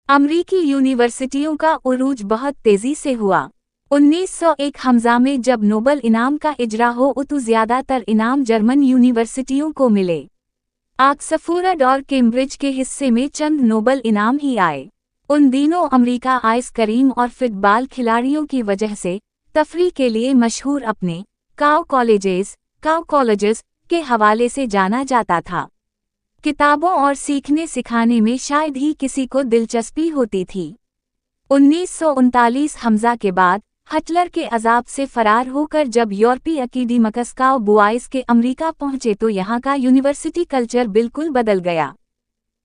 अमरीकी यूनिवर्सिटियों का उरूज बहुत तेजी से हुआ। 1901 हमजा में जब नोबल इनाम का इजरा हो तो ज़्यादातर इनाम जर्मन यूनिवर्सिटियों को मिले। ऑक्सफोर्ड और कैम्ब्रिज के हिस्से में चंद नोबल इनाम ही आए। उन दिनों अमेरिका आइसक्रीम और फुटबॉल खिलाड़ियों की वजह से तफरीह के लिए मशहूर अपने काउ कॉलेजेस के हवाले से जाना जाता था। किताबों और सीखने सिखाने में शायद ही किसी को दिलचस्पी होती थी। 1939 हमजा के बाद हिटलर के अजाब से फरार होकर जब यूरोपीय अकीडमिक्स काउ बॉयज़ के अमेरिका पहुंचे तो यहाँ का यूनिवर्सिटी कल्चर बिल्कुल बदल गया।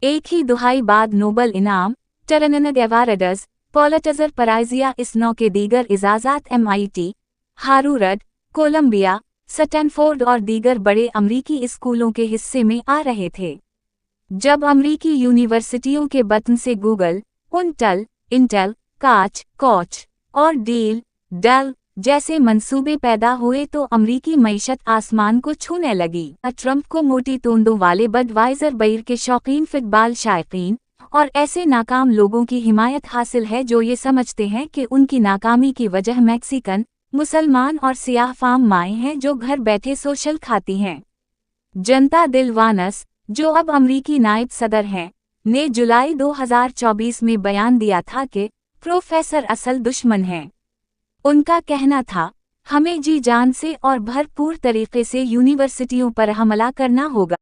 एक ही दुहाई बाद नोबल इनाम, टर्नर एवार्ड्स, पुलित्ज़र प्राइज़ इस नौ के दीगर इजाज़ात MIT, हार्वर्ड, कोलंबिया, स्टैनफोर्ड और दीगर बड़े अमरीकी स्कूलों के हिस्से में आ रहे थे। जब अमरीकी यूनिवर्सिटियों के बटन से गूगल, इंटेल, कोच और डेल जैसे मंसूबे पैदा हुए तो अमरीकी मईशत आसमान को छूने लगी। ट्रंप को मोटी तोंदों वाले बडवाइजर बीयर के शौकीन फुटबॉल शायकीन और ऐसे नाकाम लोगों की हिमायत हासिल है जो ये समझते हैं कि उनकी नाकामी की वजह मैक्सिकन, मुसलमान और सियाह फार्म माएँ हैं जो घर बैठे सोशल खाती हैं। जनता दिल वानस, जो अब अमरीकी नायब सदर हैं, ने जुलाई 2024 में बयान दिया था कि प्रोफेसर असल दुश्मन हैं। उनका कहना था, हमें जी जान से और भरपूर तरीके से यूनिवर्सिटियों पर हमला करना होगा।